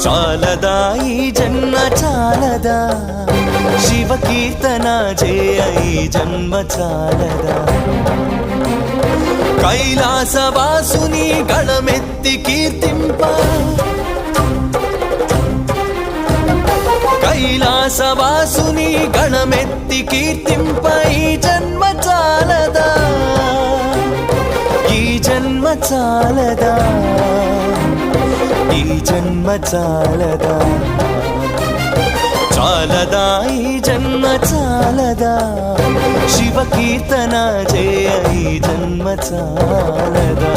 చాలదా ఈ జన్మ చాలదా శివ కీర్తన చేయ ఈ జన్మ చాలదా కైలాసవాసుని గళమెత్తి కీర్తింప కైలాసవాసుని గణమెత్తి కీర్తింప ఈ జన్మ చాలదా ఈ జన్మ చాలదా ఈ జన్మ చాలదా చాలదా ఈ జన్మ చాలదా శివ కీర్తన చేయ ఈ జన్మ చాలదా